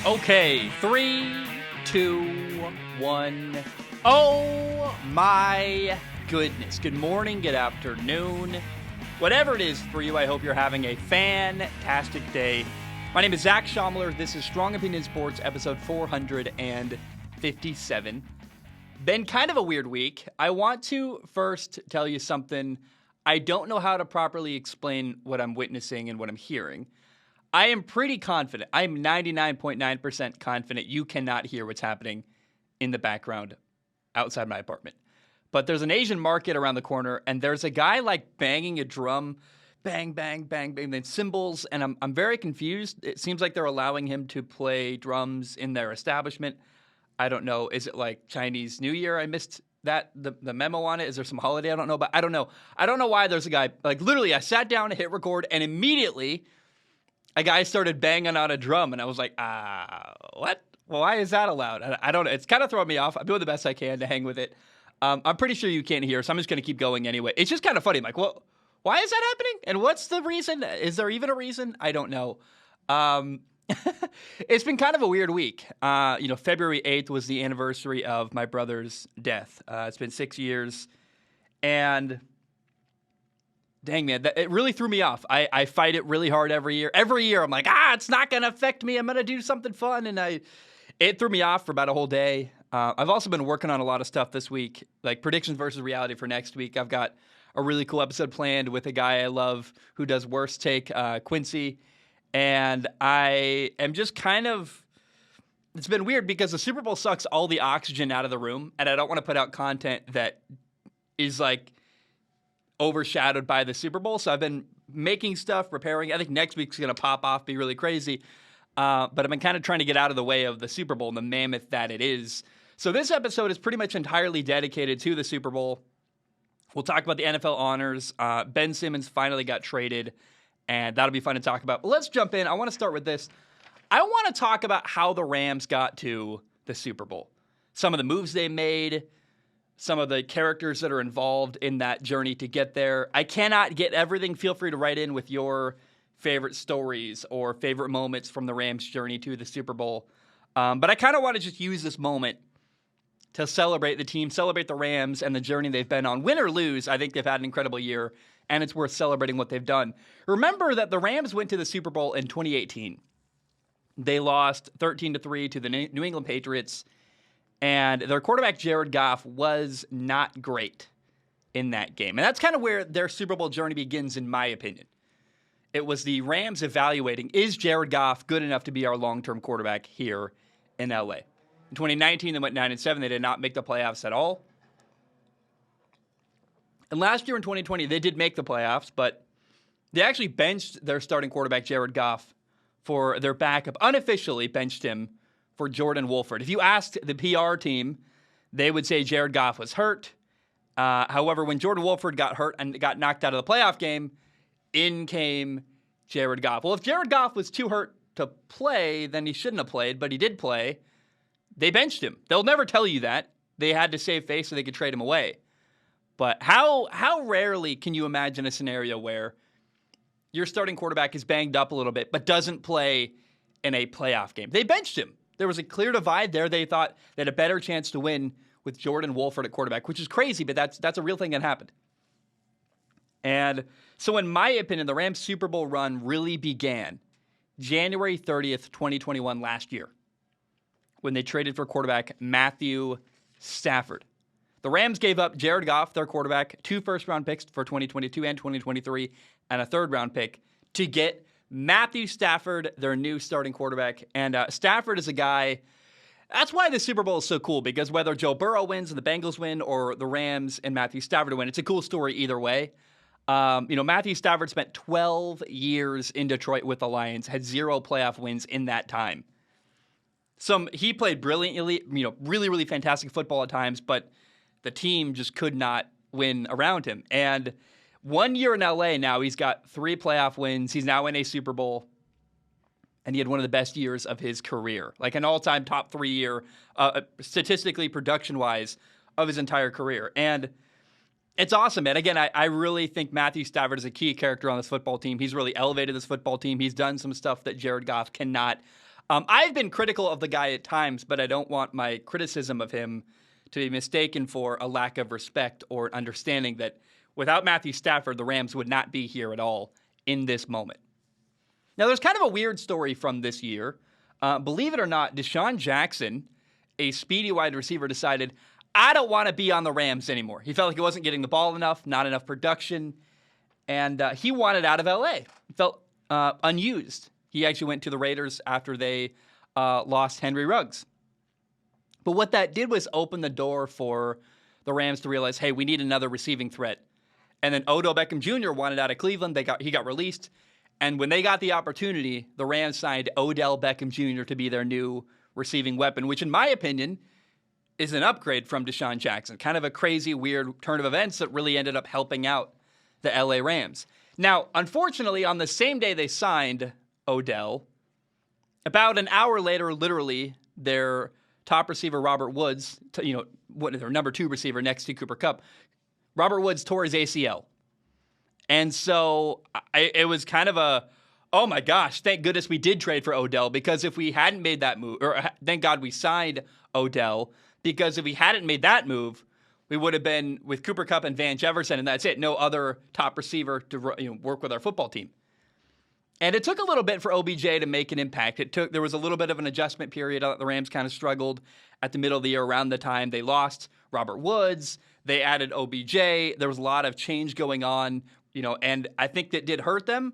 Okay, 3, 2, 1. Oh my goodness. Good morning, good afternoon. Whatever it is for you, I hope you're having a fantastic day. My name is Zach Schomler. This is Strong Opinion Sports, episode 457. Been kind of a weird week. I want to first tell you something. I don't know how to properly explain what I'm witnessing and what I'm hearing. I am pretty confident. I'm 99.9% confident you cannot hear what's happening in the background outside my apartment. But there's an Asian market around the corner, and there's a guy like banging a drum, bang, bang, bang, bang, then cymbals, and I'm very confused. It seems like they're allowing him to play drums in their establishment. I don't know. Is it like Chinese New Year? I missed that, the memo on it. Is there some holiday? I don't know, but I don't know. I don't know why there's a guy, like literally I sat down to hit record, and immediately a guy started banging on a drum, and I was like, what? Well, why is that allowed? I don't know. It's kind of throwing me off. I'm doing the best I can to hang with it. I'm pretty sure you can't hear, so I'm just going to keep going anyway. It's just kind of funny. I'm like, well, why is that happening? And what's the reason? Is there even a reason? I don't know. It's been kind of a weird week. February 8th was the anniversary of my brother's death. It's been 6 years, and dang, man, it really threw me off. I fight it really hard every year. Every year, I'm like, it's not going to affect me. I'm going to do something fun, and it threw me off for about a whole day. I've also been working on a lot of stuff this week, like predictions versus reality for next week. I've got a really cool episode planned with a guy I love who does Worst Take, Quincy. And I am just it's been weird because the Super Bowl sucks all the oxygen out of the room. And I don't want to put out content that is like overshadowed by the Super Bowl. So I've been making stuff, preparing. I think next week's going to pop off, be really crazy. But I've been kind of trying to get out of the way of the Super Bowl and the mammoth that it is. So this episode is pretty much entirely dedicated to the Super Bowl. We'll talk about the NFL honors. Ben Simmons finally got traded, and that'll be fun to talk about. But let's jump in. I want to start with this. I want to talk about how the Rams got to the Super Bowl. Some of the moves they made, some of the characters that are involved in that journey to get there. I cannot get everything. Feel free to write in with your favorite stories or favorite moments from the Rams' journey to the Super Bowl. But I kind of want to just use this moment to celebrate the team, celebrate the Rams and the journey they've been on. Win or lose, I think they've had an incredible year, and it's worth celebrating what they've done. Remember that the Rams went to the Super Bowl in 2018. They lost 13-3 to the New England Patriots, and their quarterback, Jared Goff, was not great in that game. And that's kind of where their Super Bowl journey begins, in my opinion. It was the Rams evaluating, is Jared Goff good enough to be our long-term quarterback here in LA? In 2019, they went 9-7. They did not make the playoffs at all. And last year in 2020, they did make the playoffs, but they actually benched their starting quarterback, Jared Goff, for their backup. Unofficially benched him for Jordan Wolford. If you asked the PR team, they would say Jared Goff was hurt. However, when Jordan Wolford got hurt and got knocked out of the playoff game, in came Jared Goff. Well, if Jared Goff was too hurt to play, then he shouldn't have played, but he did play. They benched him. They'll never tell you that. They had to save face so they could trade him away. But how rarely can you imagine a scenario where your starting quarterback is banged up a little bit but doesn't play in a playoff game? They benched him. There was a clear divide there. They thought they had a better chance to win with Jordan Wolford at quarterback, which is crazy, but that's a real thing that happened. And so in my opinion, the Rams Super Bowl run really began January 30th, 2021, last year, when they traded for quarterback Matthew Stafford. The Rams gave up Jared Goff, their quarterback, 2 first-round picks for 2022 and 2023, and a third-round pick to get Matthew Stafford, their new starting quarterback. And Stafford is a guy, that's why the Super Bowl is so cool, because whether Joe Burrow wins and the Bengals win or the Rams and Matthew Stafford win, it's a cool story either way. Matthew Stafford spent 12 years in Detroit with the Lions, had 0 playoff wins in that time. He played brilliantly, really, really fantastic football at times, but the team just could not win around him. And 1 year in LA now, he's got 3 playoff wins. He's now in a Super Bowl, and he had one of the best years of his career, like an all-time top 3 year, statistically, production-wise, of his entire career. And it's awesome, man. Again, I really think Matthew Stafford is a key character on this football team. He's really elevated this football team. He's done some stuff that Jared Goff cannot. I've been critical of the guy at times, but I don't want my criticism of him to be mistaken for a lack of respect or understanding that without Matthew Stafford, the Rams would not be here at all in this moment. Now, there's kind of a weird story from this year. Believe it or not, Desean Jackson, a speedy wide receiver, decided, I don't want to be on the Rams anymore. He felt like he wasn't getting the ball enough, not enough production, and he wanted out of L.A. He felt unused. He actually went to the Raiders after they lost Henry Ruggs. But what that did was open the door for the Rams to realize, hey, we need another receiving threat. And then Odell Beckham Jr. wanted out of Cleveland. He got released. And when they got the opportunity, the Rams signed Odell Beckham Jr. to be their new receiving weapon, which in my opinion is an upgrade from Desean Jackson. Kind of a crazy, weird turn of events that really ended up helping out the LA Rams. Now, unfortunately, on the same day they signed Odell, about an hour later, literally, their top receiver, Robert Woods, their number 2 receiver next to Cooper Kupp, Robert Woods tore his ACL. And so it was kind of oh my gosh, thank goodness we did trade for Odell, because if we hadn't made that move, or thank God we signed Odell, because if we hadn't made that move, we would have been with Cooper Kupp and Van Jefferson, and that's it. No other top receiver to work with our football team. And it took a little bit for OBJ to make an impact. There was a little bit of an adjustment period. The Rams kind of struggled at the middle of the year around the time they lost Robert Woods. They added OBJ. There was a lot of change going on, and I think that did hurt them.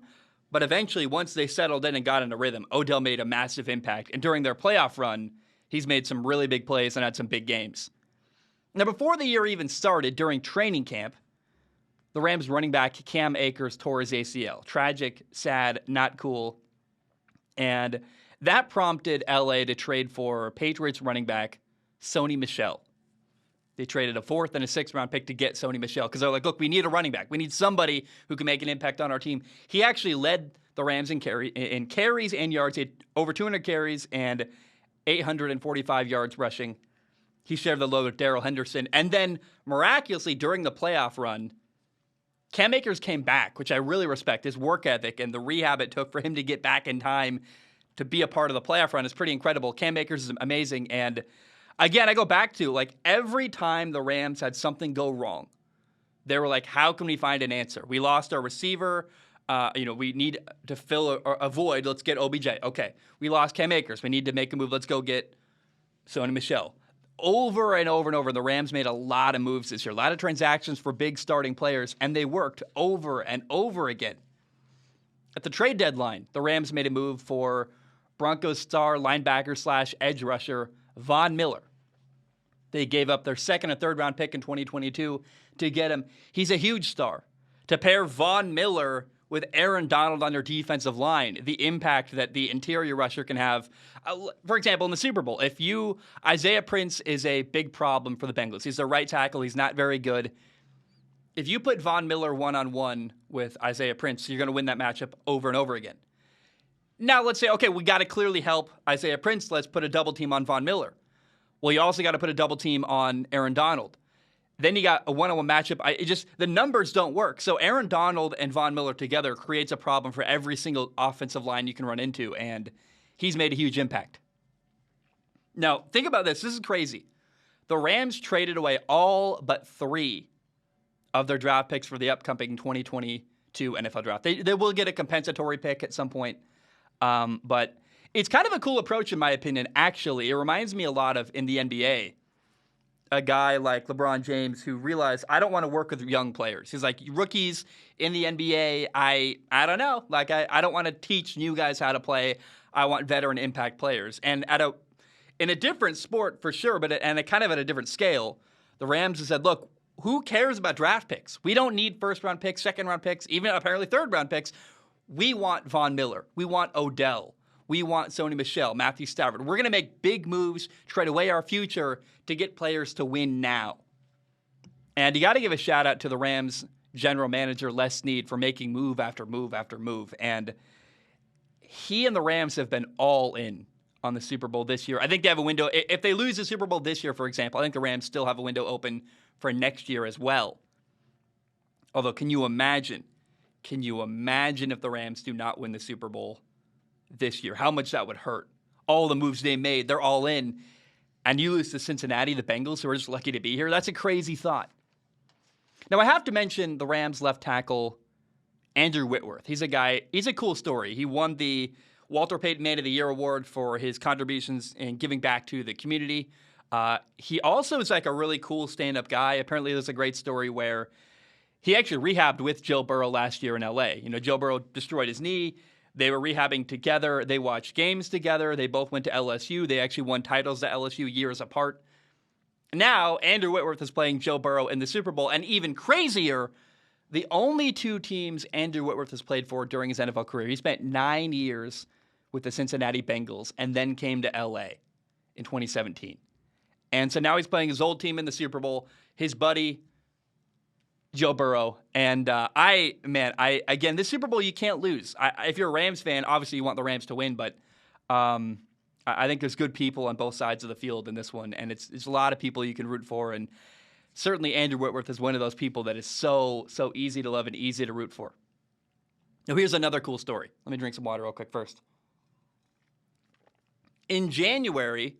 But eventually, once they settled in and got in a rhythm, Odell made a massive impact. And during their playoff run, he's made some really big plays and had some big games. Now, before the year even started, during training camp, the Rams running back Cam Akers tore his ACL. Tragic, sad, not cool. And that prompted LA to trade for Patriots running back Sony Michel. They traded a 4th and a 6th round pick to get Sony Michel because they're like, look, we need a running back. We need somebody who can make an impact on our team. He actually led the Rams in carries and yards. He had over 200 carries and 845 yards rushing. He shared the load with Darrell Henderson. And then, miraculously, during the playoff run, Cam Akers came back, which I really respect. His work ethic and the rehab it took for him to get back in time to be a part of the playoff run is pretty incredible. Cam Akers is amazing. And again, I go back to, every time the Rams had something go wrong, they were like, how can we find an answer? We lost our receiver. We need to fill a void. Let's get OBJ. Okay. We lost Cam Akers. We need to make a move. Let's go get Sony Michel. Over and over and over, the Rams made a lot of moves this year, a lot of transactions for big starting players, and they worked over and over again. At the trade deadline, the Rams made a move for Broncos star linebacker / edge rusher Von Miller. They gave up their 2nd and 3rd round pick in 2022 to get him. He's a huge star. To pair Von Miller with Aaron Donald on their defensive line, the impact that the interior rusher can have. For example, in the Super Bowl, Isaiah Prince is a big problem for the Bengals. He's their right tackle. He's not very good. If you put Von Miller one-on-one with Isaiah Prince, you're going to win that matchup over and over again. Now, let's say, okay, we got to clearly help Isaiah Prince. Let's put a double team on Von Miller. Well, you also got to put a double team on Aaron Donald. Then you got a one-on-one matchup. The numbers don't work. So Aaron Donald and Von Miller together creates a problem for every single offensive line you can run into, and he's made a huge impact. Now, think about this. This is crazy. The Rams traded away all but 3 of their draft picks for the upcoming 2022 NFL draft. They will get a compensatory pick at some point, but it's kind of a cool approach, in my opinion, actually. It reminds me a lot of, in the NBA, a guy like LeBron James who realized, I don't want to work with young players. He's like, rookies in the NBA, I don't know. I don't want to teach new guys how to play. I want veteran impact players. And in a different sport, for sure, but at a different scale, the Rams have said, look, who cares about draft picks? We don't need 1st-round picks, 2nd-round picks, even apparently 3rd-round picks. We want Von Miller. We want Odell. We want Sony Michel, Matthew Stafford. We're going to make big moves, trade away our future to get players to win now. And you got to give a shout out to the Rams general manager, Les Snead, for making move after move after move. And he and the Rams have been all in on the Super Bowl this year. I think they have a window. If they lose the Super Bowl this year, for example, I think the Rams still have a window open for next year as well. Although, can you imagine if the Rams do not win the Super Bowl this year? How much that would hurt all the moves they made, they're all in, and you lose to Cincinnati, the Bengals, who are just lucky to be here. That's a crazy thought. Now, I have to mention the Rams left tackle, Andrew Whitworth. He's a cool story. He won the Walter Payton Man of the Year award for his contributions in giving back to the community. He also is like a really cool stand-up guy. Apparently, there's a great story where he actually rehabbed with Joe Burrow last year in L.A. Joe Burrow destroyed his knee. They were rehabbing together. They watched games together. They both went to LSU. They actually won titles at LSU years apart. Now, Andrew Whitworth is playing Joe Burrow in the Super Bowl, and even crazier, the only two teams Andrew Whitworth has played for during his NFL career. He spent 9 years with the Cincinnati Bengals and then came to L.A. in 2017. And so now he's playing his old team in the Super Bowl, his buddy, Joe Burrow. And again, this Super Bowl you can't lose. If you're a Rams fan, obviously you want the Rams to win, but I think there's good people on both sides of the field in this one, and it's a lot of people you can root for, and certainly Andrew Whitworth is one of those people that is so easy to love and easy to root for. Now, here's another cool story. Let me drink some water real quick first. In January,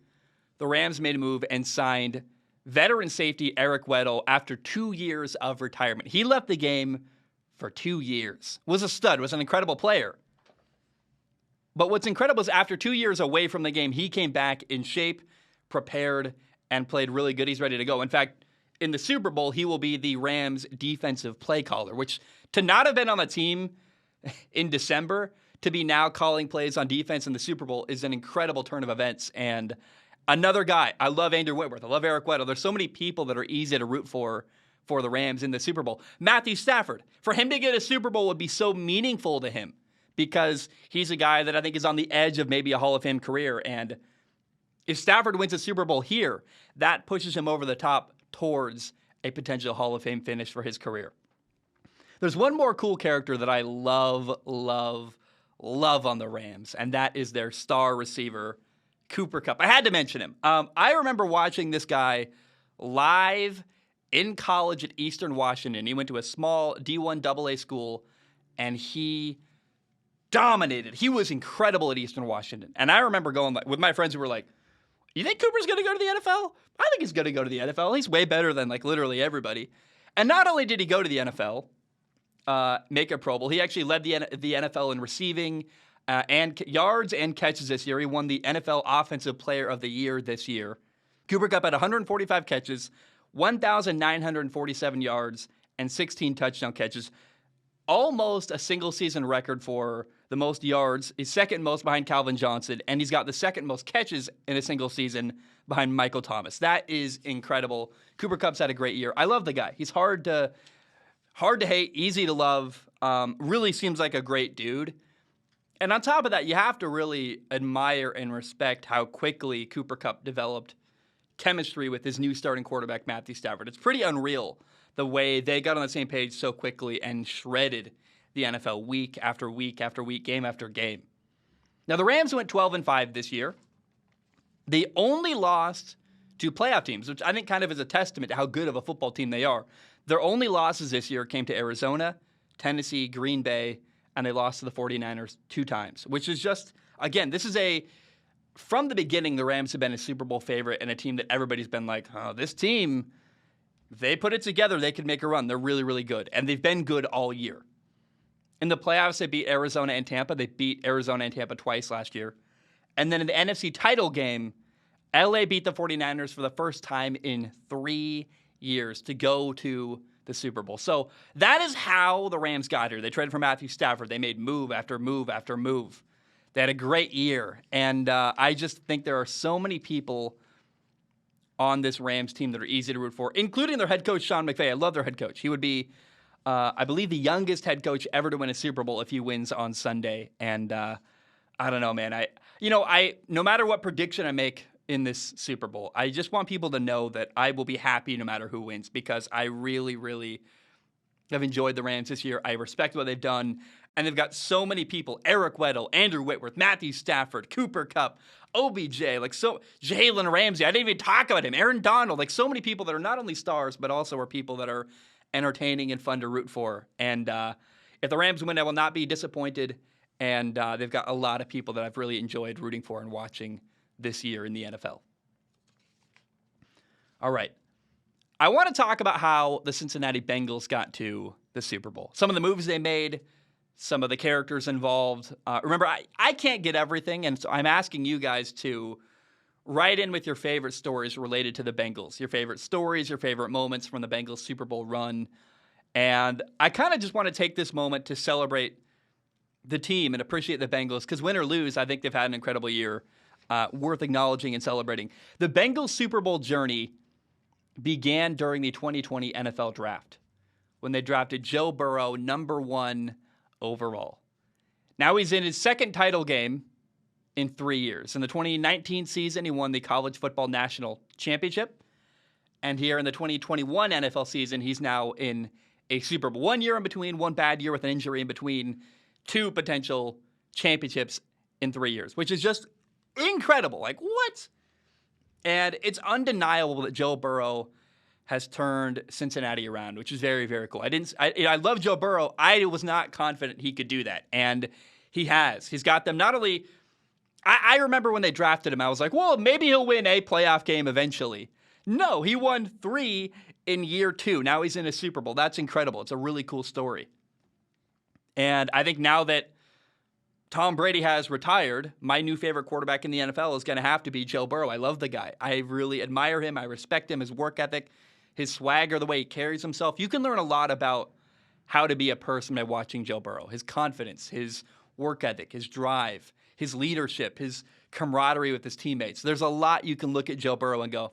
the Rams made a move and signed veteran safety Eric Weddle after 2 years of retirement. He left the game for 2 years. Was a stud, was an incredible player. But what's incredible is after 2 years away from the game, he came back in shape, prepared, and played really good. He's ready to go. In fact, in the Super Bowl, he will be the Rams' defensive play caller, which to not have been on the team in December, to be now calling plays on defense in the Super Bowl is an incredible turn of events. And another guy, I love Andrew Whitworth. I love Eric Weddle. There's so many people that are easy to root for the Rams in the Super Bowl. Matthew Stafford, for him to get a Super Bowl would be so meaningful to him because he's a guy that I think is on the edge of maybe a Hall of Fame career. And if Stafford wins a Super Bowl here, that pushes him over the top towards a potential Hall of Fame finish for his career. There's one more cool character that I love on the Rams, and that is their star receiver, Cooper Kupp. I had to mention him. I remember watching this guy live in college at Eastern Washington. He went to a small D1 AA school, and he dominated. He was incredible at Eastern Washington. And I remember going with my friends who were like, you think Cooper's going to go to the NFL? I think he's going to go to the NFL. He's way better than literally everybody. And not only did he go to the NFL, make a Pro Bowl, he actually led the NFL in receiving and yards and catches this year. He won the NFL Offensive Player of the Year this year. Cooper Kupp had 145 catches, 1,947 yards, and 16 touchdown catches. Almost a single-season record for the most yards. He's second most behind Calvin Johnson, and he's got the second most catches in a single season behind Michael Thomas. That is incredible. Cooper Kupp's had a great year. I love the guy. He's hard to hate, easy to love, really seems like a great dude. And on top of that, you have to really admire and respect how quickly Cooper Kupp developed chemistry with his new starting quarterback, Matthew Stafford. It's pretty unreal the way they got on the same page so quickly and shredded the NFL week after week after week, game after game. Now, the Rams went 12-5 this year. They only lost to playoff teams, which I think kind of is a testament to how good of a football team they are. Their only losses this year came to Arizona, Tennessee, Green Bay, and they lost to the 49ers 2 times, which is just, again, from the beginning, the Rams have been a Super Bowl favorite and a team that everybody's been like, oh, this team, if they put it together, they could make a run. They're really, really good. And they've been good all year. In the playoffs, they beat Arizona and Tampa. They beat Arizona and Tampa twice last year. And then in the NFC title game, LA beat the 49ers for the first time in 3 years to go to the Super Bowl. So that is how the Rams got here. They traded for Matthew Stafford. They made move after move after move. They had a great year. And I just think there are so many people on this Rams team that are easy to root for, including their head coach, Sean McVay. I love their head coach. He would be, I believe, the youngest head coach ever to win a Super Bowl if he wins on Sunday. And I don't know, man. No matter what prediction I make in this Super Bowl, I just want people to know that I will be happy no matter who wins because I really, really have enjoyed the Rams this year. I respect what they've done. And they've got so many people, Eric Weddle, Andrew Whitworth, Matthew Stafford, Cooper Kupp, OBJ, Jalen Ramsey. I didn't even talk about him. Aaron Donald, so many people that are not only stars, but also are people that are entertaining and fun to root for. And if the Rams win, I will not be disappointed. And they've got a lot of people that I've really enjoyed rooting for and watching this year in the NFL. All right. I want to talk about how the Cincinnati Bengals got to the Super Bowl. Some of the moves they made, some of the characters involved. Remember, I can't get everything, and so I'm asking you guys to write in with your favorite stories related to the Bengals, your favorite stories, your favorite moments from the Bengals Super Bowl run. And I kind of just want to take this moment to celebrate the team and appreciate the Bengals, because win or lose, I think they've had an incredible year, worth acknowledging and celebrating. The Bengals Super Bowl journey began during the 2020 NFL Draft, when they drafted Joe Burrow number 1 overall. Now he's in his second title game in 3 years. In the 2019 season, he won the College Football National Championship. And here in the 2021 NFL season, he's now in a Super Bowl. 1 year in between, one bad year with an injury in between, 2 potential championships in 3 years, which is just incredible. Like, what? And it's undeniable that Joe Burrow has turned Cincinnati around, which is very, very cool. I love Joe Burrow. I was not confident he could do that. And he has. He's got them not only... I remember when they drafted him, I was like, well, maybe he'll win a playoff game eventually. No, he won 3 in year 2. Now he's in a Super Bowl. That's incredible. It's a really cool story. And I think now that Tom Brady has retired, my new favorite quarterback in the NFL is going to have to be Joe Burrow. I love the guy. I really admire him. I respect him, his work ethic, his swagger, the way he carries himself. You can learn a lot about how to be a person by watching Joe Burrow. His confidence, his work ethic, his drive, his leadership, his camaraderie with his teammates. There's a lot you can look at Joe Burrow and go,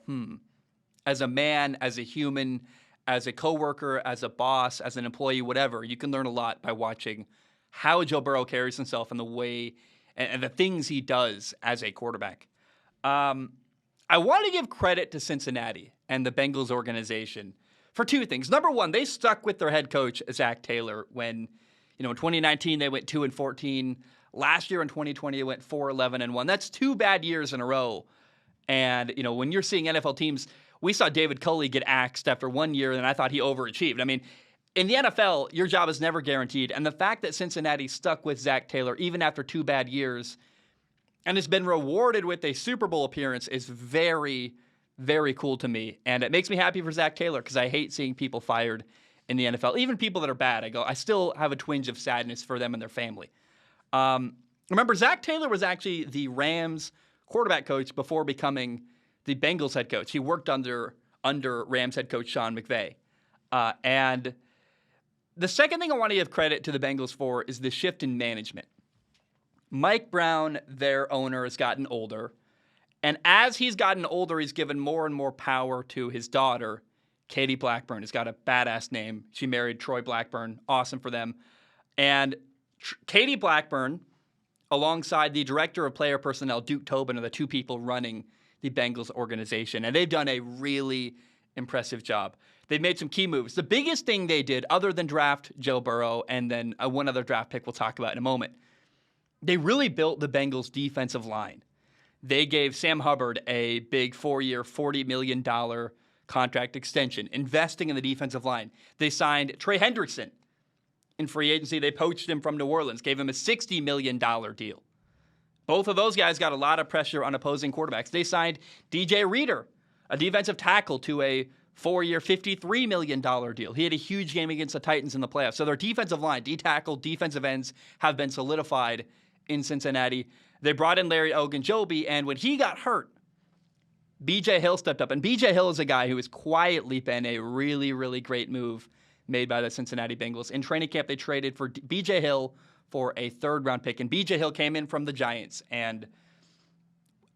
as a man, as a human, as a coworker, as a boss, as an employee, whatever, you can learn a lot by watching how Joe Burrow carries himself and the way and the things he does as a quarterback. I want to give credit to Cincinnati and the Bengals organization for 2 things. Number one, they stuck with their head coach, Zach Taylor, when, in 2019 they went 2-14. Last year in 2020 they went 4-11-1. That's 2 bad years in a row. And, when you're seeing NFL teams, we saw David Culley get axed after 1 year, and I thought he overachieved. I mean, in the NFL, your job is never guaranteed. And the fact that Cincinnati stuck with Zach Taylor even after 2 bad years and has been rewarded with a Super Bowl appearance is very, very cool to me. And it makes me happy for Zach Taylor, because I hate seeing people fired in the NFL. Even people that are bad, I still have a twinge of sadness for them and their family. Remember, Zach Taylor was actually the Rams quarterback coach before becoming the Bengals head coach. He worked under Rams head coach Sean McVay. And the second thing I want to give credit to the Bengals for is the shift in management. Mike Brown, their owner, has gotten older. And as he's gotten older, he's given more and more power to his daughter, Katie Blackburn. Has got a badass name. She married Troy Blackburn. Awesome for them. And Katie Blackburn, alongside the director of player personnel, Duke Tobin, are the 2 people running the Bengals organization. And they've done a really impressive job. They've made some key moves. The biggest thing they did, other than draft Joe Burrow and then one other draft pick we'll talk about in a moment, they really built the Bengals' defensive line. They gave Sam Hubbard a big 4-year, $40 million contract extension, investing in the defensive line. They signed Trey Hendrickson in free agency. They poached him from New Orleans, gave him a $60 million deal. Both of those guys got a lot of pressure on opposing quarterbacks. They signed DJ Reader, a defensive tackle, to a 4-year, $53 million deal. He had a huge game against the Titans in the playoffs. So their defensive line, D-tackle, defensive ends, have been solidified in Cincinnati. They brought in Larry Ogunjobi, and when he got hurt, B.J. Hill stepped up. And B.J. Hill is a guy who has quietly been a really, really great move made by the Cincinnati Bengals. In training camp, they traded for B.J. Hill for a 3rd-round pick. And B.J. Hill came in from the Giants. And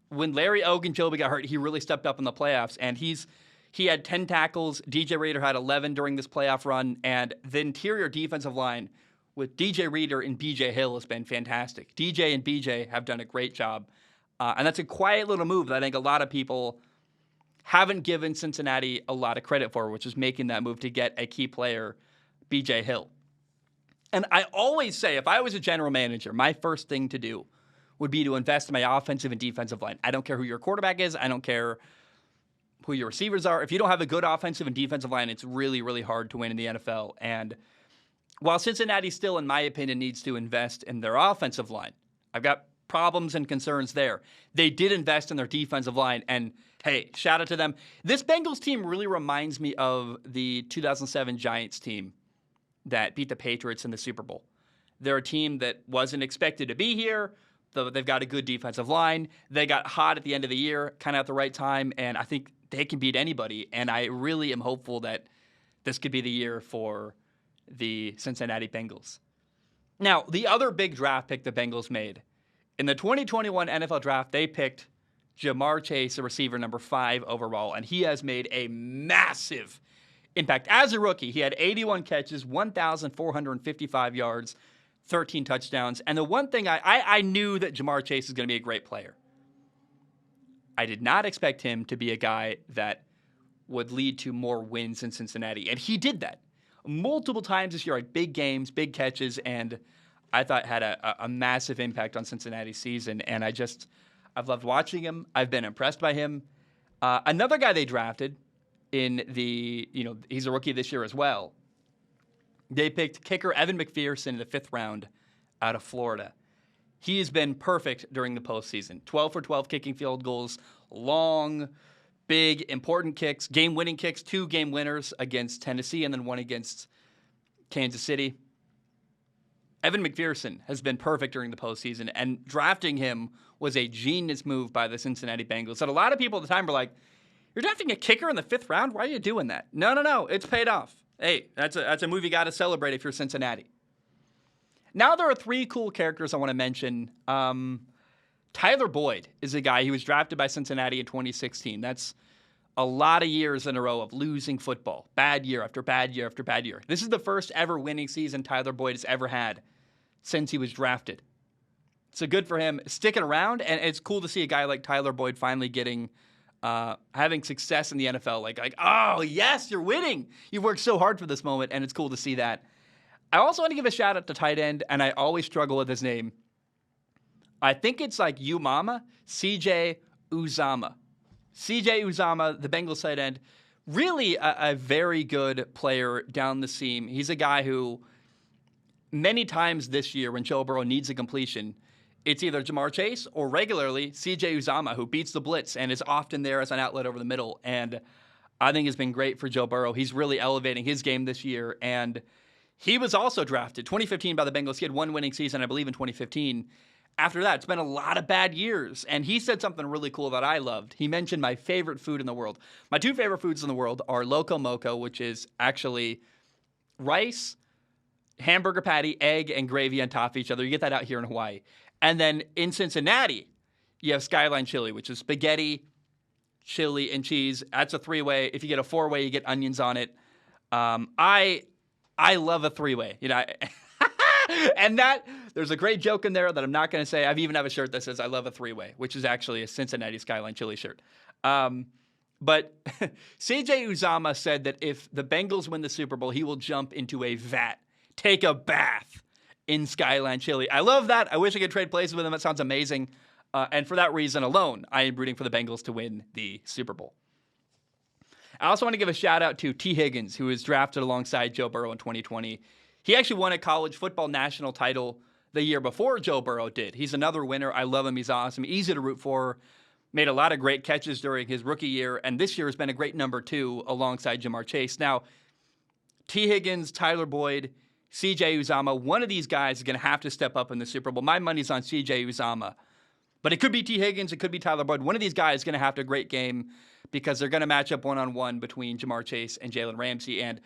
when Larry Ogunjobi got hurt, he really stepped up in the playoffs. And he had 10 tackles. DJ Reader had 11 during this playoff run. And the interior defensive line with DJ Reader and B.J. Hill has been fantastic. DJ and B.J. have done a great job. And that's a quiet little move that I think a lot of people haven't given Cincinnati a lot of credit for, which is making that move to get a key player, B.J. Hill. And I always say, if I was a general manager, my first thing to do would be to invest in my offensive and defensive line. I don't care who your quarterback is. I don't care who your receivers are. If you don't have a good offensive and defensive line, it's really, really hard to win in the NFL. And while Cincinnati still, in my opinion, needs to invest in their offensive line, I've got problems and concerns there. They did invest in their defensive line, and hey, shout out to them. This Bengals team really reminds me of the 2007 Giants team that beat the Patriots in the Super Bowl. They're a team that wasn't expected to be here. They've got a good defensive line. They got hot at the end of the year, kind of at the right time, and I think they can beat anybody. And I really am hopeful that this could be the year for the Cincinnati Bengals. Now, the other big draft pick the Bengals made, in the 2021 NFL Draft, they picked Ja'Marr Chase, a receiver, number 5 overall, and he has made a massive impact. As a rookie, he had 81 catches, 1,455 yards, 13 touchdowns. And the one thing I knew that Ja'Marr Chase is going to be a great player. I did not expect him to be a guy that would lead to more wins in Cincinnati. And he did that multiple times this year, like big games, big catches, and I thought had a massive impact on Cincinnati's season. And I've loved watching him. I've been impressed by him. Another guy they drafted he's a rookie this year as well. They picked kicker Evan McPherson in the 5th round out of Florida. He has been perfect during the postseason. 12 for 12 kicking field goals, long, big, important kicks, game-winning kicks, 2 game winners against Tennessee and then 1 against Kansas City. Evan McPherson has been perfect during the postseason, and drafting him was a genius move by the Cincinnati Bengals. And a lot of people at the time were like, "You're drafting a kicker in the 5th round? Why are you doing that?" No. It's paid off. Hey, that's a move you got to celebrate if you're Cincinnati. Now there are 3 cool characters I want to mention. Tyler Boyd is a guy who was drafted by Cincinnati in 2016. That's a lot of years in a row of losing football. Bad year after bad year after bad year. This is the first ever winning season Tyler Boyd has ever had since he was drafted. So good for him sticking around, and it's cool to see a guy like Tyler Boyd finally having success in the NFL. Like, oh, yes, you're winning. You've worked so hard for this moment, and it's cool to see that. I also want to give a shout out to tight end, and I always struggle with his name. I think it's like Umama, CJ Uzama. CJ Uzama, the Bengals tight end, really a very good player down the seam. He's a guy who many times this year when Joe Burrow needs a completion, it's either Ja'Marr Chase or regularly CJ Uzama, who beats the blitz and is often there as an outlet over the middle. And I think it's been great for Joe Burrow. He's really elevating his game this year. And he was also drafted 2015 by the Bengals. He had 1 winning season, I believe, in 2015. After that, it's been a lot of bad years. And he said something really cool that I loved. He mentioned my favorite food in the world. My 2 favorite foods in the world are Loco Moco, which is actually rice, hamburger patty, egg, and gravy on top of each other. You get that out here in Hawaii. And then in Cincinnati, you have Skyline Chili, which is spaghetti, chili, and cheese. That's a 3-way. If you get a 4-way, you get onions on it. I love a 3-way. And there's a great joke in there that I'm not going to say. I've even have a shirt that says I love a 3-way, which is actually a Cincinnati Skyline Chili shirt. But CJ Uzama said that if the Bengals win the Super Bowl, he will jump into a vat, take a bath in Skyline Chili. I love that. I wish I could trade places with him. That sounds amazing. And for that reason alone, I am rooting for the Bengals to win the Super Bowl. I also want to give a shout out to T. Higgins, who was drafted alongside Joe Burrow in 2020. He actually won a college football national title the year before Joe Burrow did. He's another winner. I love him. He's awesome. Easy to root for. Made a lot of great catches during his rookie year, and this year has been a great number 2 alongside Ja'Marr Chase. Now, T. Higgins, Tyler Boyd, CJ Uzama, one of these guys is going to have to step up in the Super Bowl. My money's on CJ Uzama. But it could be T. Higgins, it could be Tyler Boyd. One of these guys is going to have to great game because they're going to match up one-on-one between Ja'Marr Chase and Jalen Ramsey. And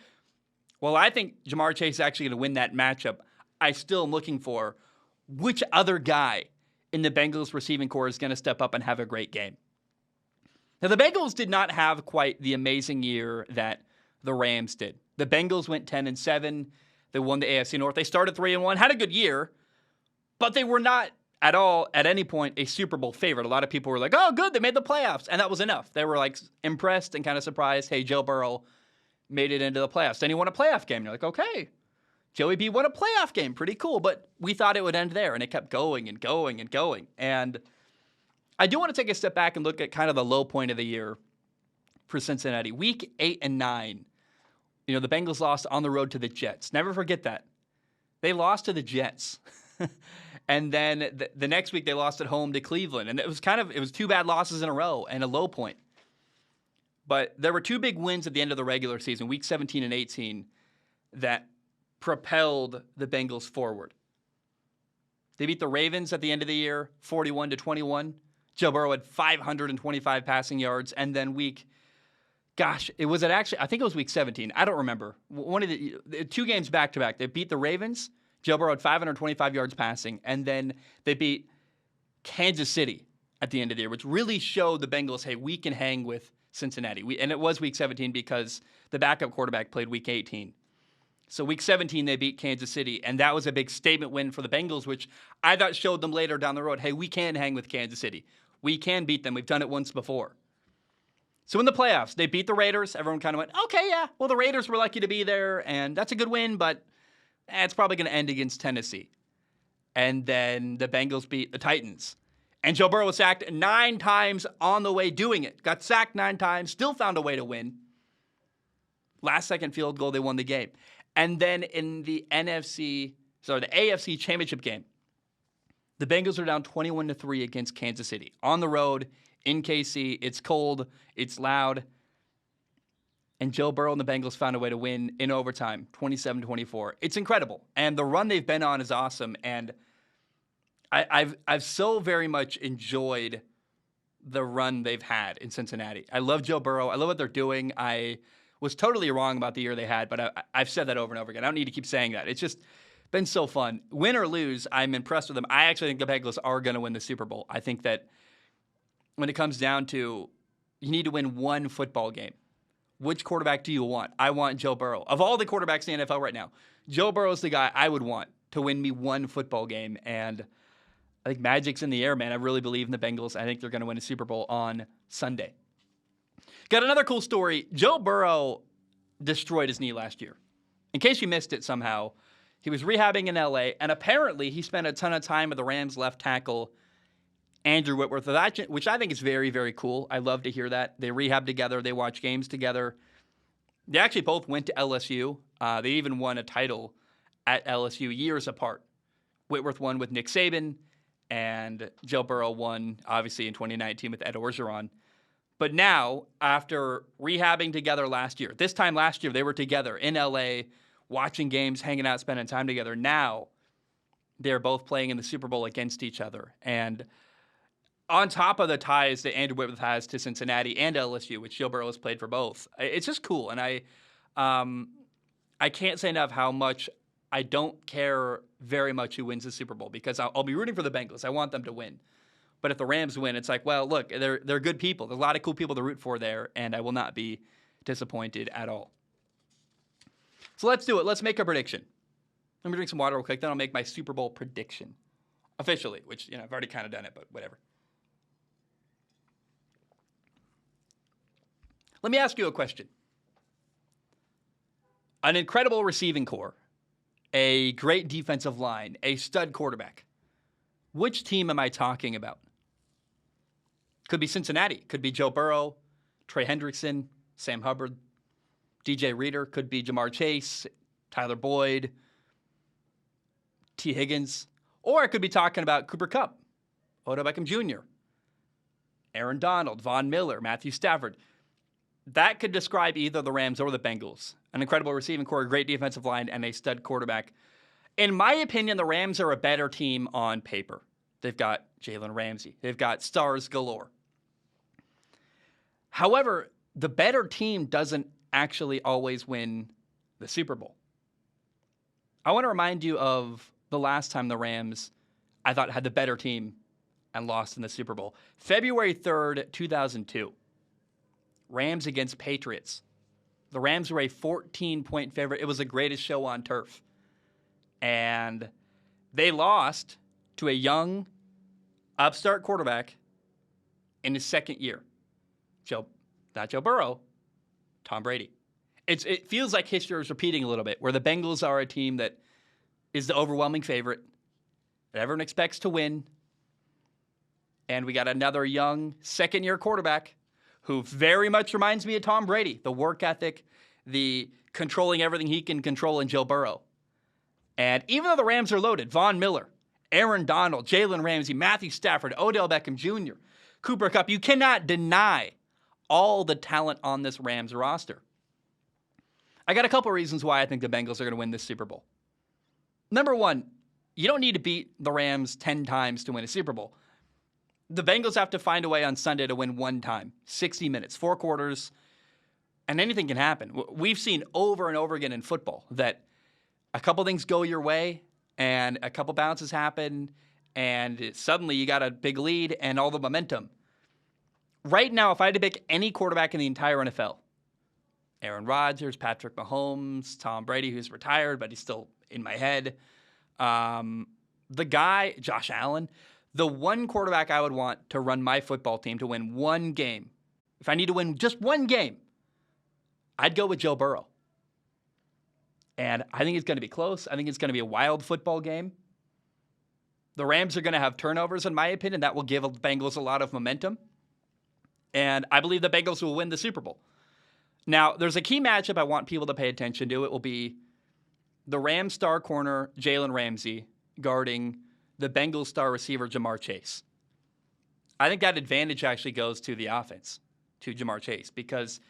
while I think Ja'Marr Chase is actually going to win that matchup, I still am looking for which other guy in the Bengals receiving corps is going to step up and have a great game. Now, the Bengals did not have quite the amazing year that the Rams did. The Bengals went 10-7. They won the AFC North. They started 3-1, had a good year, but they were not at all, at any point, a Super Bowl favorite. A lot of people were like, oh, good, they made the playoffs. And that was enough. They were like impressed and kind of surprised. Hey, Joe Burrow made it into the playoffs. Then he won a playoff game. You're like, okay, Joey B won a playoff game. Pretty cool. But we thought it would end there, and it kept going and going and going. And I do want to take a step back and look at kind of the low point of the year for Cincinnati. Week 8 and 9. The Bengals lost on the road to the Jets. Never forget that. They lost to the Jets. And then the next week they lost at home to Cleveland. And it was two bad losses in a row and a low point. But there were two big wins at the end of the regular season, week 17 and 18, that propelled the Bengals forward. They beat the Ravens at the end of the year, 41-21. Joe Burrow had 525 passing yards. And then I think it was week 17. I don't remember. One of the two games back-to-back. They beat the Ravens. Joe Burrow had 525 yards passing. And then they beat Kansas City at the end of the year, which really showed the Bengals, hey, we can hang with Cincinnati. And it was week 17 because the backup quarterback played week 18. So week 17, they beat Kansas City, and that was a big statement win for the Bengals, which I thought showed them later down the road, hey, we can hang with Kansas City. We can beat them. We've done it once before. So in the playoffs, they beat the Raiders. Everyone kind of went, okay, yeah, well, the Raiders were lucky to be there, and that's a good win, but it's probably going to end against Tennessee. And then the Bengals beat the Titans. And Joe Burrow was sacked 9 times on the way doing it. Got sacked 9 times, still found a way to win. Last-second field goal, they won the game. And then in the AFC Championship game, the Bengals are down 21-3 against Kansas City. On the road, in KC, it's cold, it's loud. And Joe Burrow and the Bengals found a way to win in overtime, 27-24. It's incredible. And the run they've been on is awesome. And I've so very much enjoyed the run they've had in Cincinnati. I love Joe Burrow. I love what they're doing. I was totally wrong about the year they had, but I've said that over and over again. I don't need to keep saying that. It's just been so fun. Win or lose, I'm impressed with them. I actually think the Bengals are going to win the Super Bowl. I think that when it comes down to you need to win one football game, which quarterback do you want? I want Joe Burrow. Of all the quarterbacks in the NFL right now, Joe Burrow is the guy I would want to win me one football game. And I think magic's in the air, man. I really believe in the Bengals. I think they're going to win a Super Bowl on Sunday. Got another cool story. Joe Burrow destroyed his knee last year. In case you missed it somehow, he was rehabbing in L.A., and apparently he spent a ton of time with the Rams left tackle, Andrew Whitworth, which I think is very, very cool. I love to hear that. They rehab together. They watch games together. They actually both went to LSU. They even won a title at LSU years apart. Whitworth won with Nick Saban, and Joe Burrow won, obviously, in 2019 with Ed Orgeron. But now, after rehabbing together this time last year, they were together in L.A., watching games, hanging out, spending time together. Now, they're both playing in the Super Bowl against each other. And on top of the ties that Andrew Whitworth has to Cincinnati and LSU, which Joe Burrow has played for both, it's just cool. And I can't say enough how much I don't care very much who wins the Super Bowl, because I'll be rooting for the Bengals. I want them to win. But if the Rams win, it's like, well, look, they're good people. There's a lot of cool people to root for there, and I will not be disappointed at all. So let's do it. Let's make a prediction. Let me drink some water real quick, then I'll make my Super Bowl prediction officially, which, I've already kind of done it, but whatever. Let me ask you a question. An incredible receiving core, a great defensive line, a stud quarterback. Which team am I talking about? Could be Cincinnati. Could be Joe Burrow, Trey Hendrickson, Sam Hubbard, DJ Reader. Could be Jamar Chase, Tyler Boyd, T. Higgins. Or I could be talking about Cooper Kupp, Odell Beckham Jr., Aaron Donald, Von Miller, Matthew Stafford. That could describe either the Rams or the Bengals. An incredible receiving core, a great defensive line, and a stud quarterback. In my opinion, the Rams are a better team on paper. They've got Jalen Ramsey. They've got stars galore. However, the better team doesn't actually always win the Super Bowl. I want to remind you of the last time the Rams, I thought, had the better team and lost in the Super Bowl. February 3rd, 2002. Rams against Patriots. The Rams were a 14-point favorite. It was the greatest show on turf. And they lost to a young, upstart quarterback in his second year. Not Joe Burrow, Tom Brady. It feels like history is repeating a little bit, where the Bengals are a team that is the overwhelming favorite, that everyone expects to win. And we got another young second-year quarterback who very much reminds me of Tom Brady, the work ethic, the controlling everything he can control in Joe Burrow. And even though the Rams are loaded, Von Miller, Aaron Donald, Jalen Ramsey, Matthew Stafford, Odell Beckham Jr., Cooper Kupp, you cannot deny all the talent on this Rams roster. I got a couple reasons why I think the Bengals are going to win this Super Bowl. Number one, you don't need to beat the Rams 10 times to win a Super Bowl. The Bengals have to find a way on Sunday to win one time, 60 minutes, 4 quarters, and anything can happen. We've seen over and over again in football that a couple things go your way and a couple bounces happen and suddenly you got a big lead and all the momentum. Right now, if I had to pick any quarterback in the entire NFL, Aaron Rodgers, Patrick Mahomes, Tom Brady, who's retired, but he's still in my head. The guy, Josh Allen, the one quarterback I would want to run my football team to win one game. If I need to win just one game, I'd go with Joe Burrow. And I think it's going to be close. I think it's going to be a wild football game. The Rams are going to have turnovers, in my opinion. That will give the Bengals a lot of momentum. And I believe the Bengals will win the Super Bowl. Now, there's a key matchup I want people to pay attention to. It will be the Rams star corner, Jalen Ramsey, guarding the Bengals star receiver, Jamar Chase. I think that advantage actually goes to the offense, to Jamar Chase, because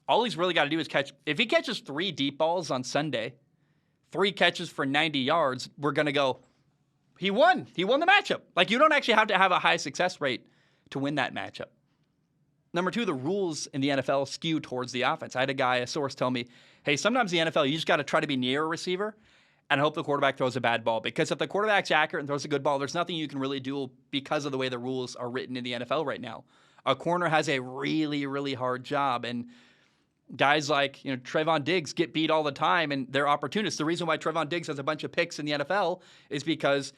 all he's really got to do is catch. If he catches 3 deep balls on Sunday, 3 catches for 90 yards, we're going to go, he won. He won the matchup. Like, you don't actually have to have a high success rate to win that matchup. Number 2, the rules in the NFL skew towards the offense. I had a source tell me, hey, sometimes in the NFL, you just got to try to be near a receiver and hope the quarterback throws a bad ball. Because if the quarterback's accurate and throws a good ball, there's nothing you can really do because of the way the rules are written in the NFL right now. A corner has a really, really hard job. And guys like Trevon Diggs get beat all the time, and they're opportunists. The reason why Trevon Diggs has a bunch of picks in the NFL is because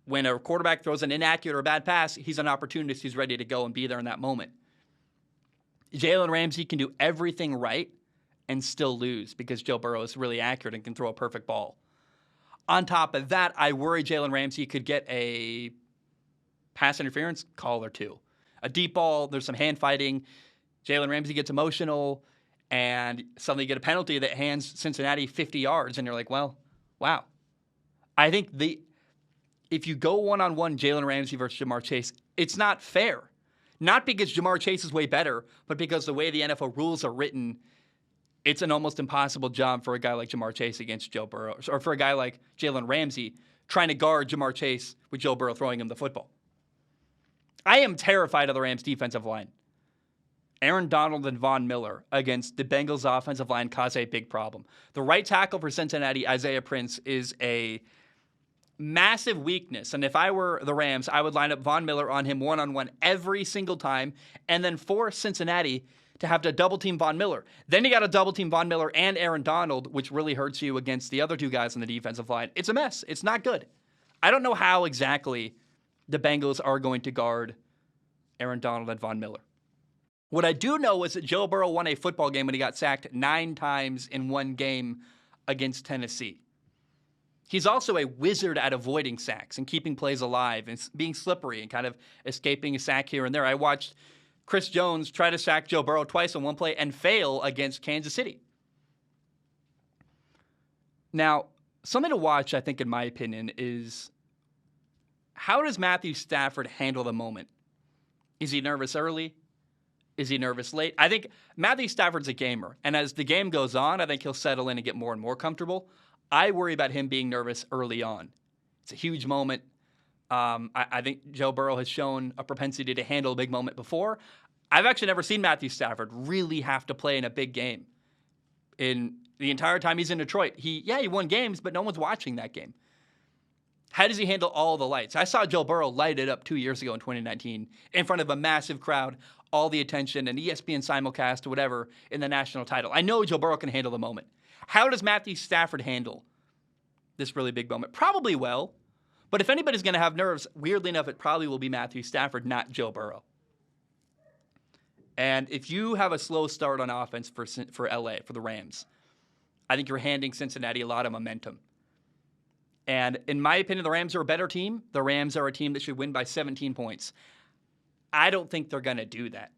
when a quarterback throws an inaccurate or bad pass, he's an opportunist who's ready to go and be there in that moment. Jalen Ramsey can do everything right and still lose because Joe Burrow is really accurate and can throw a perfect ball. On top of that, I worry Jalen Ramsey could get a pass interference call or 2. A deep ball, there's some hand fighting. Jalen Ramsey gets emotional, and suddenly you get a penalty that hands Cincinnati 50 yards, and you're like, well, wow. I think if you go one-on-one Jalen Ramsey versus Jamar Chase, it's not fair. Not because Jamar Chase is way better, but because the way the NFL rules are written, it's an almost impossible job for a guy like Jamar Chase against Joe Burrow, or for a guy like Jalen Ramsey trying to guard Jamar Chase with Joe Burrow throwing him the football. I am terrified of the Rams' defensive line. Aaron Donald and Von Miller against the Bengals' offensive line cause a big problem. The right tackle for Cincinnati, Isaiah Prince, is a massive weakness. And if I were the Rams, I would line up Von Miller on him one-on-one every single time and then force Cincinnati to have to double-team Von Miller. Then you got to double-team Von Miller and Aaron Donald, which really hurts you against the other 2 guys on the defensive line. It's a mess. It's not good. I don't know how exactly the Bengals are going to guard Aaron Donald and Von Miller. What I do know is that Joe Burrow won a football game when he got sacked 9 times in one game against Tennessee. He's also a wizard at avoiding sacks and keeping plays alive and being slippery and kind of escaping a sack here and there. I watched Chris Jones try to sack Joe Burrow twice in one play and fail against Kansas City. Now, something to watch, I think, in my opinion, is how does Matthew Stafford handle the moment? Is he nervous early? Is he nervous late? I think Matthew Stafford's a gamer, and as the game goes on, I think he'll settle in and get more and more comfortable. I worry about him being nervous early on. It's a huge moment. I think Joe Burrow has shown a propensity to handle a big moment before. I've actually never seen Matthew Stafford really have to play in a big game. In the entire time he's in Detroit, he won games, but no one's watching that game. How does he handle all the lights? I saw Joe Burrow light it up 2 years ago in 2019 in front of a massive crowd, all the attention, and ESPN simulcast or whatever in the national title. I know Joe Burrow can handle the moment. How does Matthew Stafford handle this really big moment? Probably well, but if anybody's going to have nerves, weirdly enough, it probably will be Matthew Stafford, not Joe Burrow. And if you have a slow start on offense for LA, for the Rams, I think you're handing Cincinnati a lot of momentum. And in my opinion, the Rams are a better team. The Rams are a team that should win by 17 points. I don't think they're going to do that.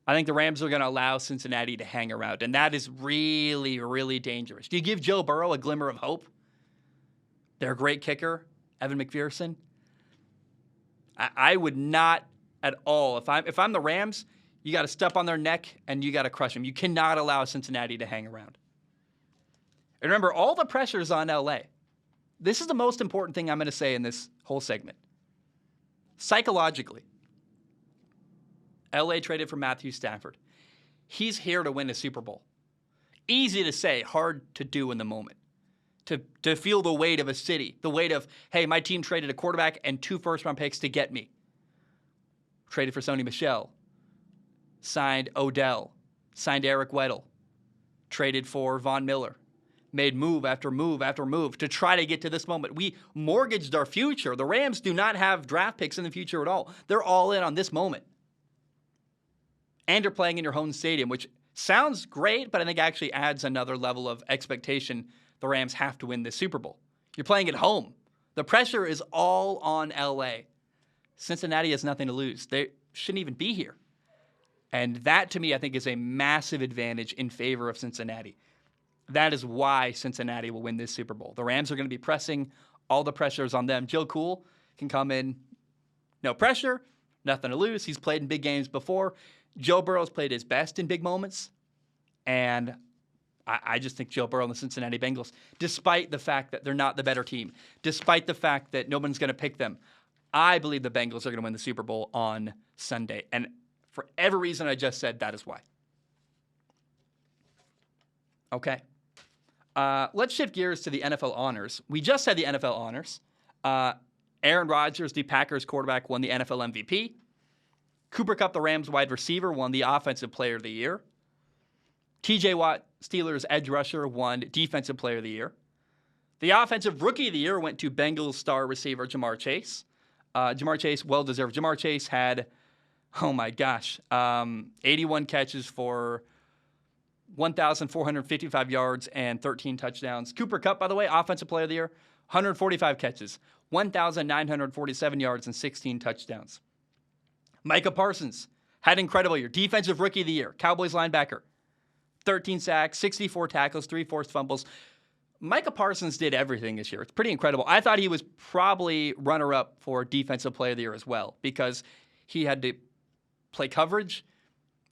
I think the Rams are going to allow Cincinnati to hang around, and that is really, really dangerous. Do you give Joe Burrow a glimmer of hope? their great kicker, Evan Mcpherson. I would not at all. If I'm the Rams, you got to step on their neck and you got to crush them. You cannot allow Cincinnati to hang around. And remember, all the pressure's on LA. This is the most important thing I'm going to say in this whole segment. Psychologically, LA traded for Matthew Stafford. He's here to win a Super Bowl. Easy to say, hard to do in the moment. To feel the weight of a city, the weight of, hey, my team traded a quarterback and 2 first-round picks to get me. Traded for Sony Michel. Signed Odell. Signed Eric Weddle. Traded for Von Miller. Made move after move after move to try to get to this moment. We mortgaged our future. The Rams do not have draft picks in the future at all. They're all in on this moment. And you're playing in your home stadium, which sounds great, but I think actually adds another level of expectation. The Rams have to win this Super Bowl. You're playing at home. The pressure is all on LA. Cincinnati has nothing to lose. They shouldn't even be here. And that, to me, I think is a massive advantage in favor of Cincinnati. That is why Cincinnati will win this Super Bowl. The Rams are going to be pressing. All the pressure is on them. Joe Cool can come in, no pressure, nothing to lose. He's played in big games before. Joe Burrow's played his best in big moments. And I just think Joe Burrow and the Cincinnati Bengals, despite the fact that they're not the better team, despite the fact that no one's going to pick them, I believe the Bengals are going to win the Super Bowl on Sunday. And for every reason I just said, that is why. Okay. Let's shift gears to the NFL honors. We just had the NFL honors. Aaron Rodgers, the Packers quarterback, won the NFL MVP. Cooper Kupp, the Rams wide receiver, won the Offensive Player of the Year. TJ Watt, Steelers edge rusher, won Defensive Player of the Year. The Offensive Rookie of the Year went to Bengals star receiver Jamar Chase. Jamar Chase, well-deserved. Jamar Chase had, 81 catches for 1,455 yards and 13 touchdowns. Cooper Kupp, by the way, Offensive Player of the Year, 145 catches, 1,947 yards and 16 touchdowns. Micah Parsons had an incredible year. Defensive Rookie of the Year, Cowboys linebacker. 13 sacks, 64 tackles, 3 forced fumbles. Micah Parsons did everything this year. It's pretty incredible. I thought he was probably runner-up for Defensive Player of the Year as well because he had to play coverage.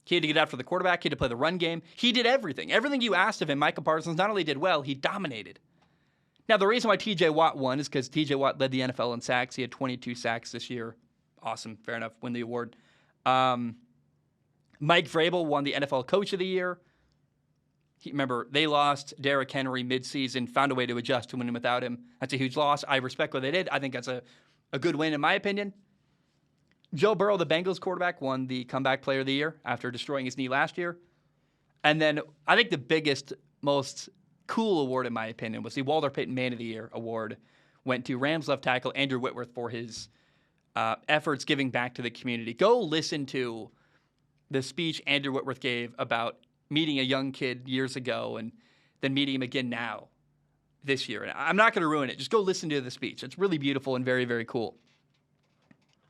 He had to get after the quarterback. He had to play the run game. He did everything. Everything you asked of him, Micah Parsons not only did well, he dominated. Now, the reason why TJ Watt won is because TJ Watt led the NFL in sacks. He had 22 sacks this year. Awesome. Fair enough. Win the award. Mike Frable won the NFL Coach of the Year. Remember, they lost Derrick Henry midseason, found a way to adjust to winning without him. That's a huge loss. I respect what they did. I think that's a good win in my opinion. Joe Burrow, the Bengals quarterback, won the Comeback Player of the Year after destroying his knee last year. And then I think the biggest, most cool award in my opinion was the Walter Payton Man of the Year award went to Rams left tackle Andrew Whitworth for his efforts giving back to the community. Go listen to the speech Andrew Whitworth gave about meeting a young kid years ago and then meeting him again now, this year. And I'm not going to ruin it. Just go listen to the speech. It's really beautiful and very, very cool.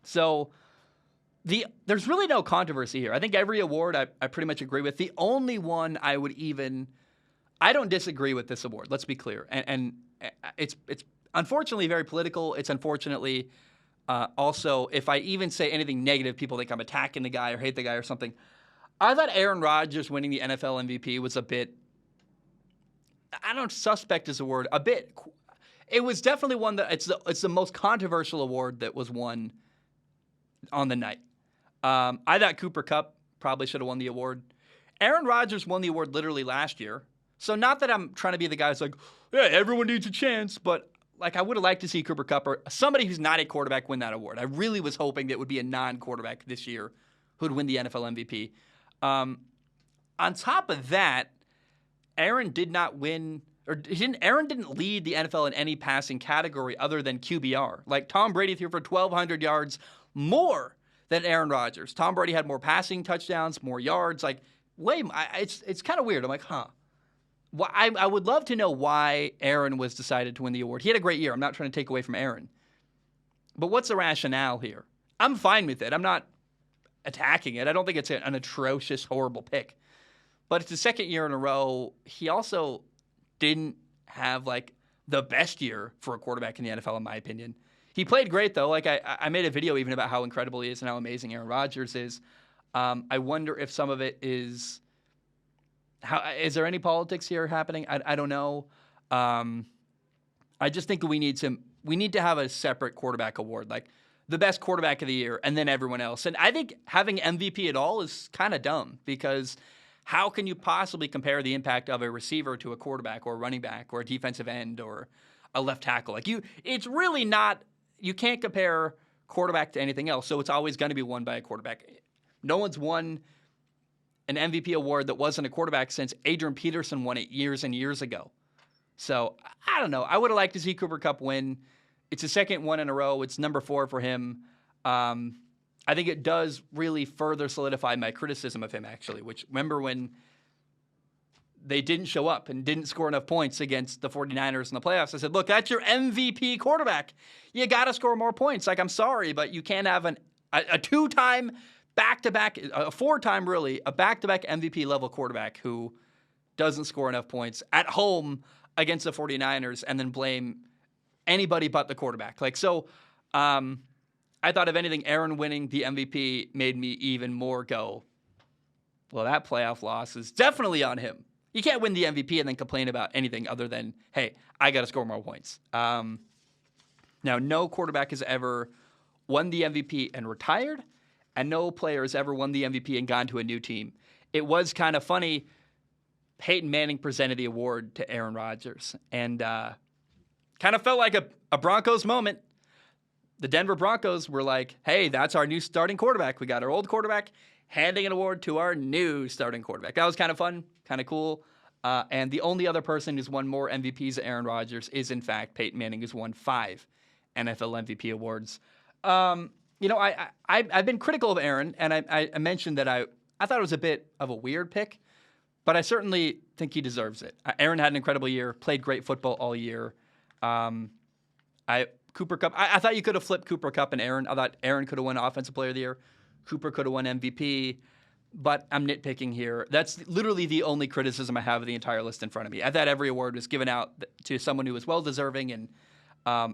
So there's really no controversy here. I think every award I pretty much agree with. The only one I don't disagree with this award. Let's be clear. And it's unfortunately very political. It's unfortunately also, if I even say anything negative, people think I'm attacking the guy or hate the guy or something. I thought Aaron Rodgers winning the NFL MVP was a bit, suspect is a word, a bit. It was definitely one that it's the most controversial award that was won on the night. I thought Cooper Kupp probably should have won the award. Aaron Rodgers won the award literally last year. So not that I'm trying to be the guy who's like, yeah, everyone needs a chance, but like I would have liked to see Cooper Kupp or somebody who's not a quarterback win that award. I really was hoping that it would be a non-quarterback this year who would win the NFL MVP. On top of that, Aaron did not win, Aaron didn't lead the NFL in any passing category other than QBR. Like Tom Brady threw for 1,200 yards more than Aaron Rodgers. Tom Brady had more passing touchdowns, more yards. Like, it's kind of weird. I'm like, huh. Well, I would love to know why Aaron was decided to win the award. He had a great year. I'm not trying to take away from Aaron. But what's the rationale here? I'm fine with it. I'm not attacking it. I don't think it's an atrocious, horrible pick. But it's the second year in a row. He also didn't have, like, the best year for a quarterback in the NFL, in my opinion. He played great, though. Like, I made a video even about how incredible he is and how amazing Aaron Rodgers is. I wonder if some of it is... Is there any politics here happening? I don't know. I just think we need to have a separate quarterback award, like the best quarterback of the year, and then everyone else. And I think having MVP at all is kind of dumb, because how can you possibly compare the impact of a receiver to a quarterback or a running back or a defensive end or a left tackle? It's really not. You can't compare quarterback to anything else. So it's always going to be won by a quarterback. No one's won an MVP award that wasn't a quarterback since Adrian Peterson won it years and years ago. So I don't know. I would have liked to see Cooper Kupp win. It's his second one in a row. It's number 4 for him. I think it does really further solidify my criticism of him, actually, which, remember when they didn't show up and didn't score enough points against the 49ers in the playoffs? I said, look, that's your MVP quarterback. You got to score more points. Like, I'm sorry, but you can't have a 2-time back-to-back, a 4-time really, a back-to-back MVP level quarterback who doesn't score enough points at home against the 49ers and then blame anybody but the quarterback. Like, so I thought, if anything, Aaron winning the MVP made me even more go, well, that playoff loss is definitely on him. You can't win the MVP and then complain about anything other than, hey, I got to score more points. Now, no quarterback has ever won the MVP and retired, and no player has ever won the MVP and gone to a new team. It was kind of funny. Peyton Manning presented the award to Aaron Rodgers, and kind of felt like a Broncos moment. The Denver Broncos were like, hey, that's our new starting quarterback. We got our old quarterback handing an award to our new starting quarterback. That was kind of fun, kind of cool. And the only other person who's won more MVPs than Aaron Rodgers is, in fact, Peyton Manning, who's won 5 NFL MVP awards. I've been critical of Aaron, and I mentioned that I thought it was a bit of a weird pick, but I certainly think he deserves it. Aaron had an incredible year, played great football all year. Cooper Kupp, I thought you could have flipped Cooper Kupp and Aaron. I thought Aaron could have won Offensive Player of the Year. Cooper could have won MVP, but I'm nitpicking here. That's literally the only criticism I have of the entire list in front of me. I thought every award was given out to someone who was well-deserving, and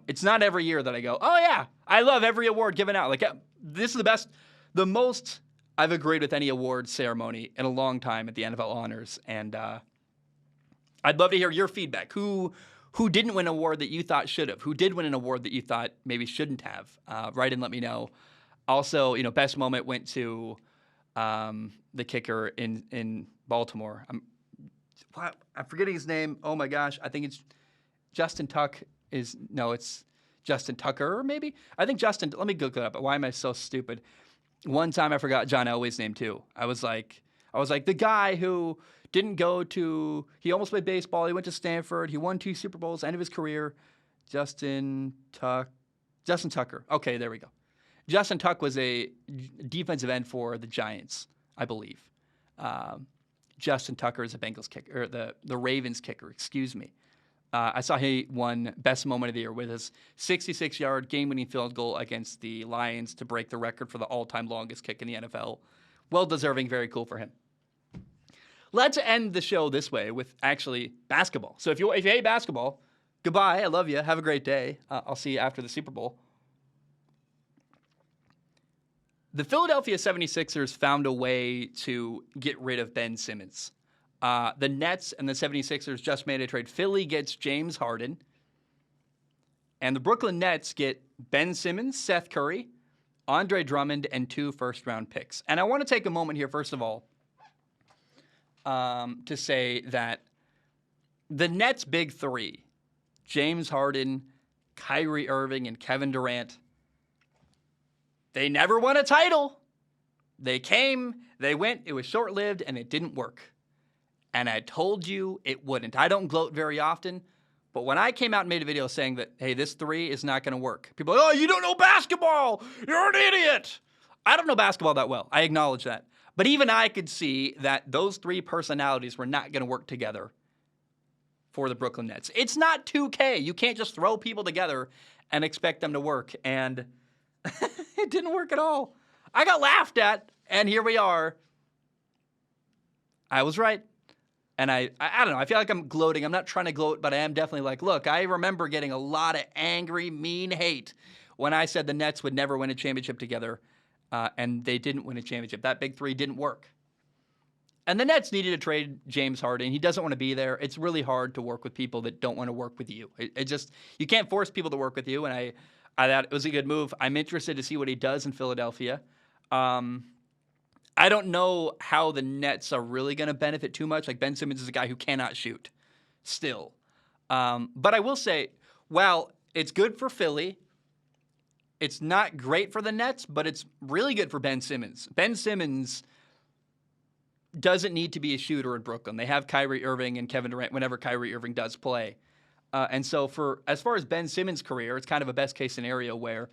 it's not every year that I go, oh, yeah, I love every award given out. Like, this is the most I've agreed with any award ceremony in a long time at the NFL Honors, and I'd love to hear your feedback. Who didn't win an award that you thought should have? Who did win an award that you thought maybe shouldn't have? Write in, let me know. Also, best moment went to the kicker in Baltimore. I'm forgetting his name. Oh my gosh, I think it's Justin Tuck. It's Justin Tucker, maybe. I think Justin. Let me Google it up. Why am I so stupid? One time I forgot John Elway's name too. I was like the guy who didn't go to. He almost played baseball. He went to Stanford. He won 2 Super Bowls. End of his career. Justin Tucker. Okay, there we go. Justin Tuck was a defensive end for the Giants, I believe. Justin Tucker is a Bengals kicker, or the Ravens kicker. Excuse me. I saw he won Best Moment of the Year with his 66-yard game-winning field goal against the Lions to break the record for the all-time longest kick in the NFL. Well-deserving, very cool for him. Let's end the show this way with actually basketball. So if you hate basketball, goodbye. I love you. Have a great day. I'll see you after the Super Bowl. The Philadelphia 76ers found a way to get rid of Ben Simmons. The Nets and the 76ers just made a trade. Philly gets James Harden. And the Brooklyn Nets get Ben Simmons, Seth Curry, Andre Drummond, and 2 first-round picks. And I want to take a moment here, first of all, to say that the Nets' big 3, James Harden, Kyrie Irving, and Kevin Durant, they never won a title. They came, they went, it was short-lived, and it didn't work. And I told you it wouldn't. I don't gloat very often, but when I came out and made a video saying that, hey, this 3 is not going to work, people are like, oh, you don't know basketball. You're an idiot. I don't know basketball that well. I acknowledge that. But even I could see that those 3 personalities were not going to work together for the Brooklyn Nets. It's not 2K. You can't just throw people together and expect them to work. And it didn't work at all. I got laughed at, and here we are. I was right. And I don't know. I feel like I'm gloating. I'm not trying to gloat, but I am definitely like, look, I remember getting a lot of angry, mean hate when I said the Nets would never win a championship together, and they didn't win a championship. That big three didn't work. And the Nets needed to trade James Harden. He doesn't want to be there. It's really hard to work with people that don't want to work with you. It just, you can't force people to work with you. And I thought it was a good move. I'm interested to see what he does in Philadelphia. I don't know how the Nets are really going to benefit too much. Like, Ben Simmons is a guy who cannot shoot still. But I will say, while it's good for Philly, it's not great for the Nets, but it's really good for Ben Simmons. Ben Simmons doesn't need to be a shooter in Brooklyn. They have Kyrie Irving and Kevin Durant whenever Kyrie Irving does play. And so as far as Ben Simmons' career, it's kind of a best-case scenario where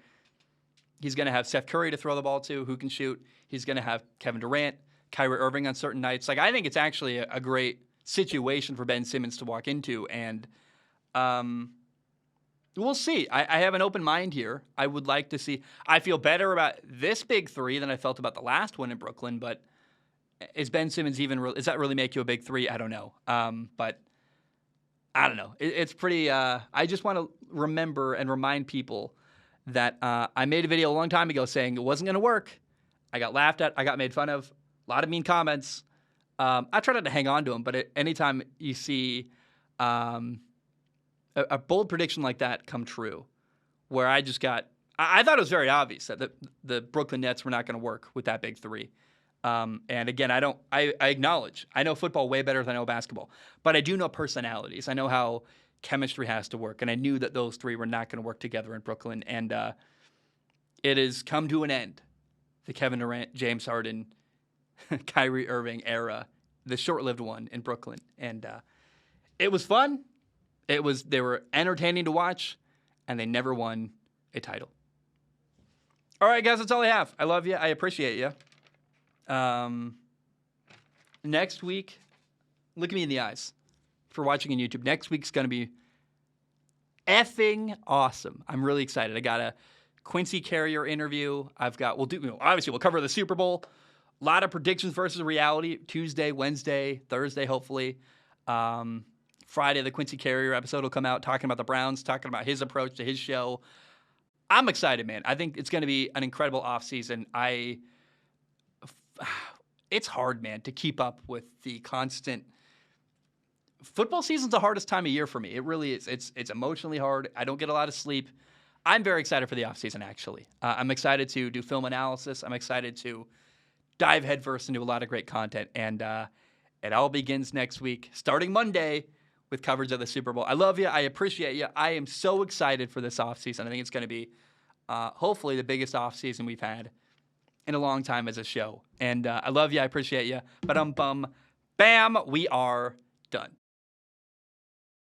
he's going to have Steph Curry to throw the ball to, who can shoot. He's going to have Kevin Durant, Kyrie Irving on certain nights. Like, I think it's actually a great situation for Ben Simmons to walk into. And we'll see. I have an open mind here. I would like to see. I feel better about this big three than I felt about the last one in Brooklyn. But is Ben Simmons does that really make you a big three? I don't know. But I don't know. It's pretty. I just want to remember and remind people that I made a video a long time ago saying it wasn't going to work. I got laughed at. I got made fun of. A lot of mean comments. I try not to hang on to them, but anytime you see a bold prediction like that come true, where I thought it was very obvious that the Brooklyn Nets were not going to work with that big three. And again, I acknowledge, I know football way better than I know basketball, but I do know personalities. I know how chemistry has to work, and I knew that those three were not going to work together in Brooklyn, and it has come to an end. The Kevin Durant, James Harden, Kyrie Irving era, the short-lived one in Brooklyn, and it was fun. They were entertaining to watch, and they never won a title. All right, guys, that's all I have. I love you. I appreciate you. Next week, look at me in the eyes for watching on YouTube. Next week's going to be effing awesome. I'm really excited. I got a Quincy Carrier interview. Obviously we'll cover the Super Bowl. A lot of predictions versus reality. Tuesday, Wednesday, Thursday, hopefully. Friday, the Quincy Carrier episode will come out talking about the Browns, talking about his approach to his show. I'm excited, man. I think it's going to be an incredible offseason. It's hard, man, to keep up with the constant. Football season's the hardest time of year for me. It really is. It's emotionally hard. I don't get a lot of sleep. I'm very excited for the offseason, actually. I'm excited to do film analysis. I'm excited to dive headfirst into a lot of great content. And it all begins next week, starting Monday, with coverage of the Super Bowl. I love you. I appreciate you. I am so excited for this offseason. I think it's going to be hopefully the biggest offseason we've had in a long time as a show. And I love you. I appreciate you. Bam, we are done.